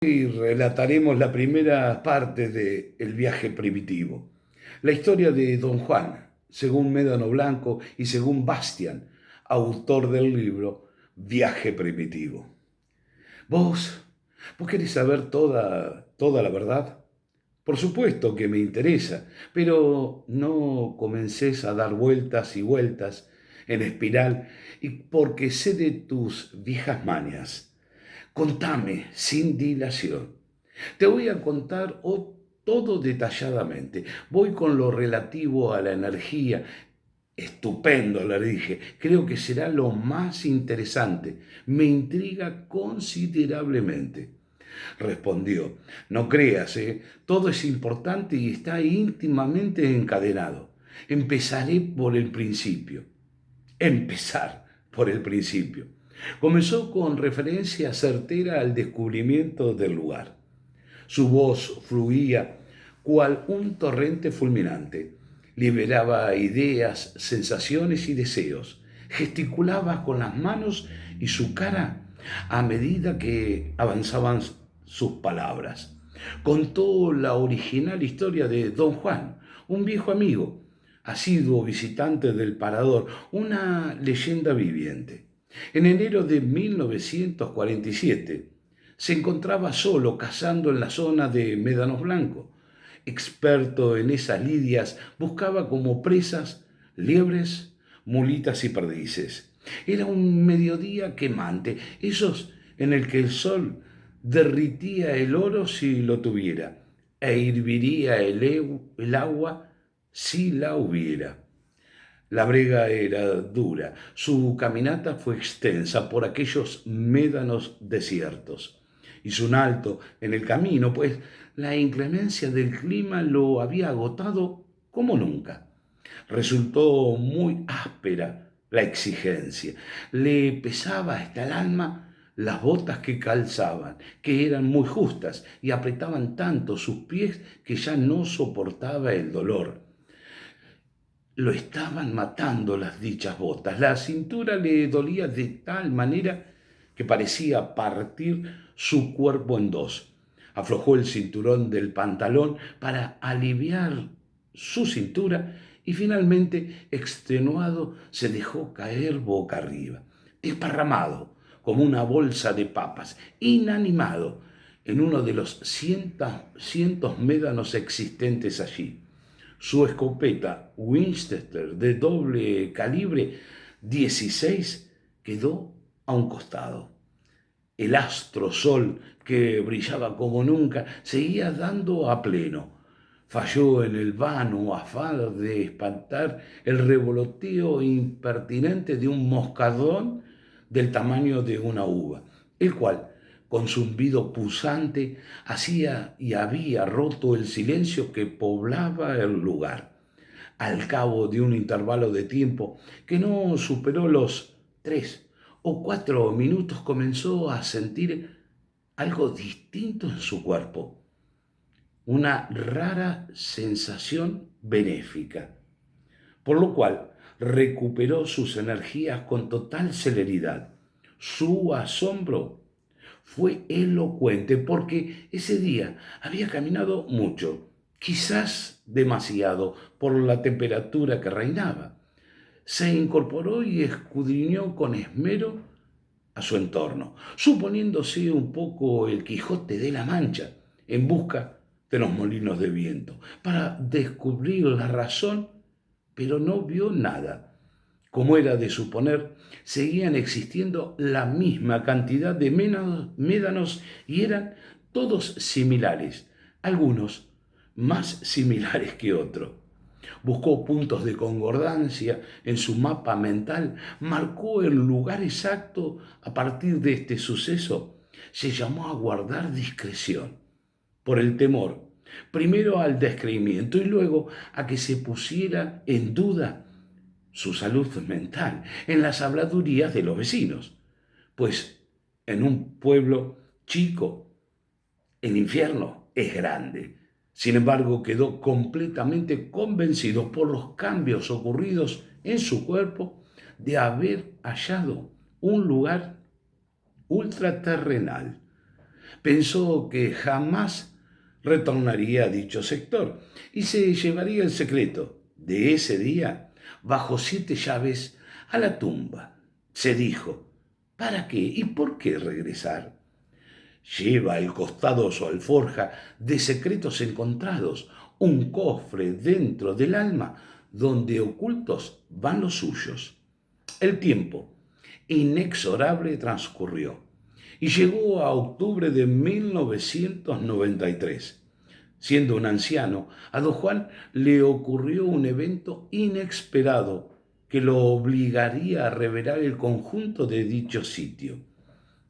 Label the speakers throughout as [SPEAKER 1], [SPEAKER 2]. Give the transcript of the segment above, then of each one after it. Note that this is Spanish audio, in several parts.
[SPEAKER 1] Y relataremos la primera parte de El viaje primitivo, la historia de Don Juan, según Médano Blanco y según Bastian, autor del libro Viaje primitivo. ¿Vos? ¿Vos querés saber toda la verdad? Por supuesto que me interesa, pero no comencés a dar vueltas y vueltas en espiral y porque sé de tus viejas mañas. Contame sin dilación. Te voy a contar todo detalladamente. Voy con lo relativo a la energía. Estupendo, le dije. Creo que será lo más interesante. Me intriga considerablemente. Respondió, no creas, todo es importante y está íntimamente encadenado. Empezaré por el principio. Empezar por el principio. Comenzó con referencia certera al descubrimiento del lugar. Su voz fluía cual un torrente fulminante. Liberaba ideas, sensaciones y deseos. Gesticulaba con las manos y su cara a medida que avanzaban sus palabras. Contó la original historia de Don Juan, un viejo amigo, asiduo visitante del Parador, una leyenda viviente. En enero de 1947 se encontraba solo cazando en la zona de Médanos Blancos. Experto en esas lidias, buscaba como presas liebres, mulitas y perdices. Era un mediodía quemante, esos en el que el sol derritía el oro si lo tuviera, e hirviría el agua si la hubiera. La brega era dura, su caminata fue extensa por aquellos médanos desiertos. Hizo un alto en el camino, pues la inclemencia del clima lo había agotado como nunca. Resultó muy áspera la exigencia. Le pesaba hasta el alma las botas que calzaban, que eran muy justas y apretaban tanto sus pies que ya no soportaba el dolor. Lo estaban matando las dichas botas. La cintura le dolía de tal manera que parecía partir su cuerpo en dos. Aflojó el cinturón del pantalón para aliviar su cintura y finalmente, extenuado, se dejó caer boca arriba, desparramado como una bolsa de papas, inanimado en uno de los cientos médanos existentes allí. Su escopeta Winchester de doble calibre 16 quedó a un costado. El astro sol, que brillaba como nunca, seguía dando a pleno. Falló en el vano afán de espantar el revoloteo impertinente de un moscardón del tamaño de una uva, el cual, con zumbido pusante, hacía y había roto el silencio que poblaba el lugar. Al cabo de un intervalo de tiempo que no superó los 3 o 4 minutos, comenzó a sentir algo distinto en su cuerpo, una rara sensación benéfica, por lo cual recuperó sus energías con total celeridad. Su asombro fue elocuente porque ese día había caminado mucho, quizás demasiado por la temperatura que reinaba. Se incorporó y escudriñó con esmero a su entorno, suponiéndose un poco el Quijote de la Mancha en busca de los molinos de viento, para descubrir la razón, pero no vio nada. Como era de suponer, seguían existiendo la misma cantidad de médanos y eran todos similares, algunos más similares que otros. Buscó puntos de concordancia en su mapa mental, marcó el lugar exacto a partir de este suceso. Se llamó a guardar discreción por el temor, primero al descreimiento y luego a que se pusiera en duda su salud mental en las habladurías de los vecinos, pues en un pueblo chico el infierno es grande. Sin embargo, quedó completamente convencido por los cambios ocurridos en su cuerpo de haber hallado un lugar ultraterrenal. Pensó que jamás retornaría a dicho sector y se llevaría el secreto de ese día bajo 7 llaves a la tumba. Se dijo, ¿para qué y por qué regresar? Lleva al costado su alforja de secretos encontrados, un cofre dentro del alma donde ocultos van los suyos. El tiempo, inexorable, transcurrió y llegó a octubre de 1993. Siendo un anciano, a don Juan le ocurrió un evento inesperado que lo obligaría a revelar el conjunto de dicho sitio.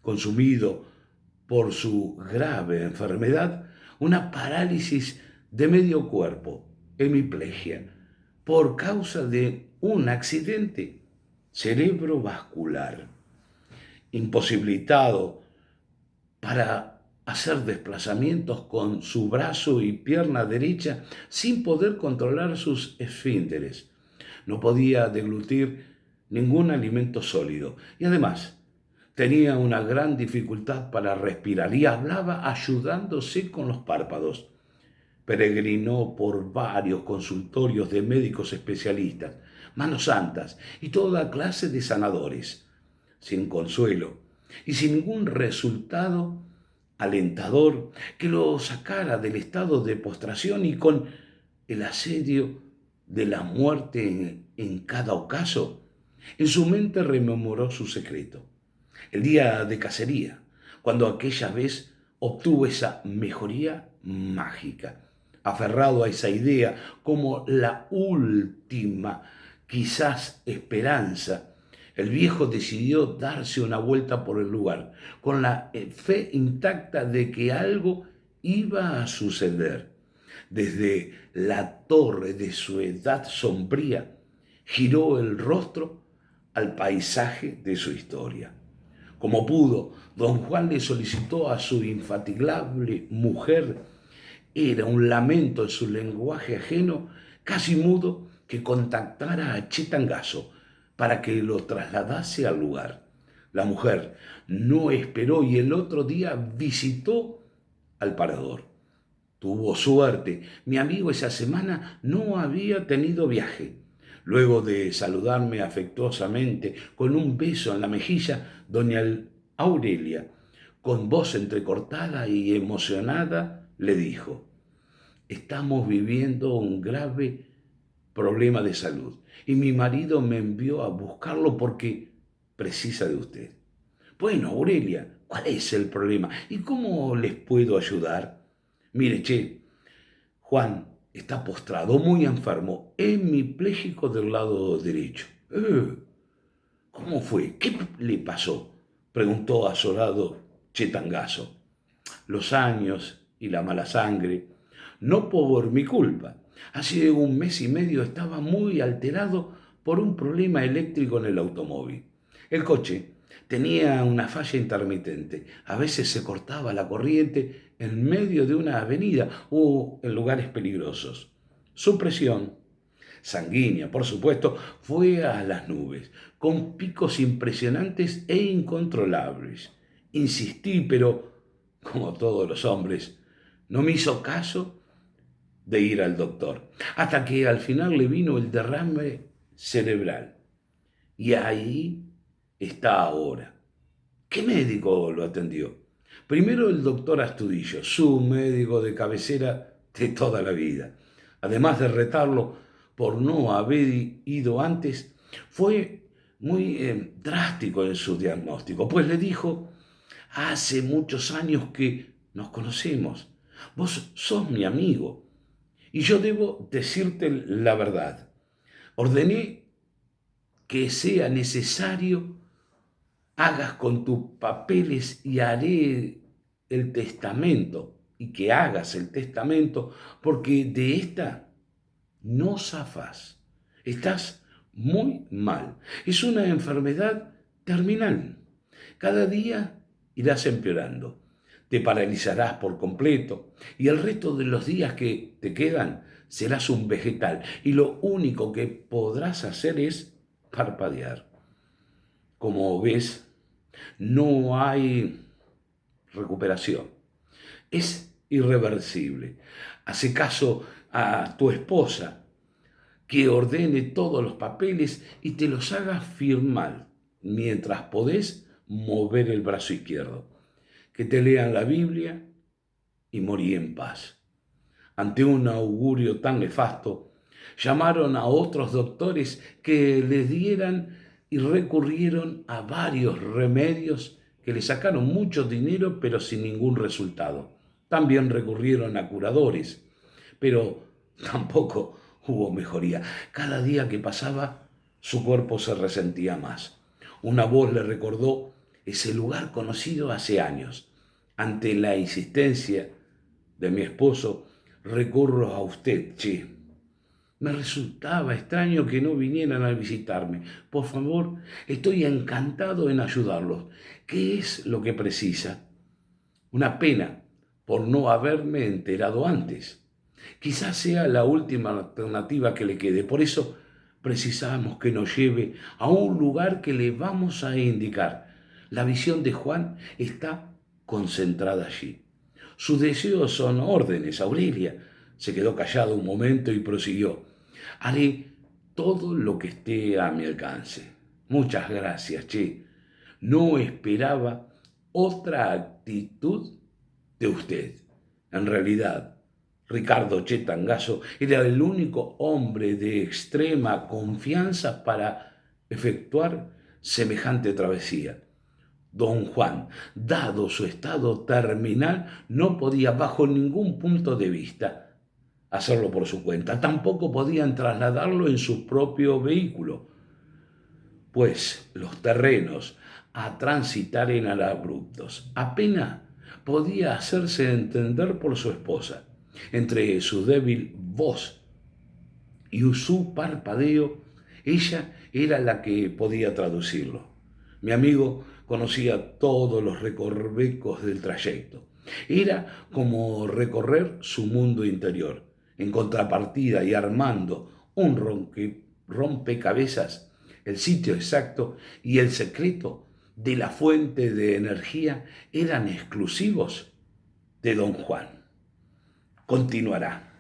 [SPEAKER 1] Consumido por su grave enfermedad, una parálisis de medio cuerpo, hemiplegia, por causa de un accidente cerebrovascular, imposibilitado para hacer desplazamientos con su brazo y pierna derecha sin poder controlar sus esfínteres. No podía deglutir ningún alimento sólido y además tenía una gran dificultad para respirar y hablaba ayudándose con los párpados. Peregrinó por varios consultorios de médicos especialistas, manos santas y toda clase de sanadores, sin consuelo y sin ningún resultado alentador que lo sacara del estado de postración y con el asedio de la muerte en cada ocaso. En su mente rememoró su secreto. El día de cacería, cuando aquella vez obtuvo esa mejoría mágica. Aferrado a esa idea como la última, quizás, esperanza, el viejo decidió darse una vuelta por el lugar, con la fe intacta de que algo iba a suceder. Desde la torre de su edad sombría, giró el rostro al paisaje de su historia. Como pudo, don Juan le solicitó a su infatigable mujer, era un lamento en su lenguaje ajeno, casi mudo, que contactara a Chitangazo para que lo trasladase al lugar. La mujer no esperó y el otro día visitó al parador. Tuvo suerte. Mi amigo esa semana no había tenido viaje. Luego de saludarme afectuosamente con un beso en la mejilla, doña Aurelia, con voz entrecortada y emocionada, le dijo, estamos viviendo un grave problema de salud y mi marido me envió a buscarlo porque precisa de usted. Bueno, Aurelia, ¿cuál es el problema y cómo les puedo ayudar? Mire, che, Juan está postrado, muy enfermo, hemipléjico del lado derecho. ¿Cómo fue? ¿Qué le pasó? Preguntó azorado Chetangazo. Los años y la mala sangre, no por mi culpa. Hace un mes y medio estaba muy alterado por un problema eléctrico en el automóvil. El coche tenía una falla intermitente. A veces se cortaba la corriente en medio de una avenida o en lugares peligrosos. Su presión sanguínea, por supuesto, fue a las nubes, con picos impresionantes e incontrolables. Insistí, pero, como todos los hombres, no me hizo caso de ir al doctor, hasta que al final le vino el derrame cerebral. Y ahí está ahora. ¿Qué médico lo atendió? Primero el doctor Astudillo, su médico de cabecera de toda la vida. Además de retarlo por no haber ido antes, fue muy drástico en su diagnóstico, pues le dijo, hace muchos años que nos conocemos, vos sos mi amigo y yo debo decirte la verdad. Ordené que sea necesario hagas con tus papeles y haré el testamento y que hagas el testamento porque de esta no zafás. Estás muy mal. Es una enfermedad terminal. Cada día irás empeorando. Te paralizarás por completo y el resto de los días que te quedan serás un vegetal y lo único que podrás hacer es parpadear. Como ves, no hay recuperación. Es irreversible. Hace caso a tu esposa, que ordene todos los papeles y te los haga firmar mientras podés mover el brazo izquierdo. Que te lean la Biblia y morí en paz. Ante un augurio tan nefasto, llamaron a otros doctores que les dieran y recurrieron a varios remedios que le sacaron mucho dinero pero sin ningún resultado. También recurrieron a curadores, pero tampoco hubo mejoría. Cada día que pasaba, su cuerpo se resentía más. Una voz le recordó ese lugar conocido hace años. Ante la insistencia de mi esposo, recurro a usted, che. Me resultaba extraño que no vinieran a visitarme. Por favor, estoy encantado en ayudarlos. ¿Qué es lo que precisa? Una pena por no haberme enterado antes. Quizás sea la última alternativa que le quede. Por eso precisamos que nos lleve a un lugar que le vamos a indicar. La visión de Juan está concentrada allí. Sus deseos son órdenes, Aurelia. Se quedó callado un momento y prosiguió. Haré todo lo que esté a mi alcance. Muchas gracias, che. No esperaba otra actitud de usted. En realidad, Ricardo Che Tangazo era el único hombre de extrema confianza para efectuar semejante travesía. Don Juan, dado su estado terminal, no podía bajo ningún punto de vista hacerlo por su cuenta. Tampoco podían trasladarlo en su propio vehículo, pues los terrenos a transitar eran abruptos. Apenas podía hacerse entender por su esposa. Entre su débil voz y su parpadeo, ella era la que podía traducirlo. Mi amigo conocía todos los recovecos del trayecto. Era como recorrer su mundo interior. En contrapartida y armando un rompecabezas, el sitio exacto y el secreto de la fuente de energía eran exclusivos de don Juan. Continuará.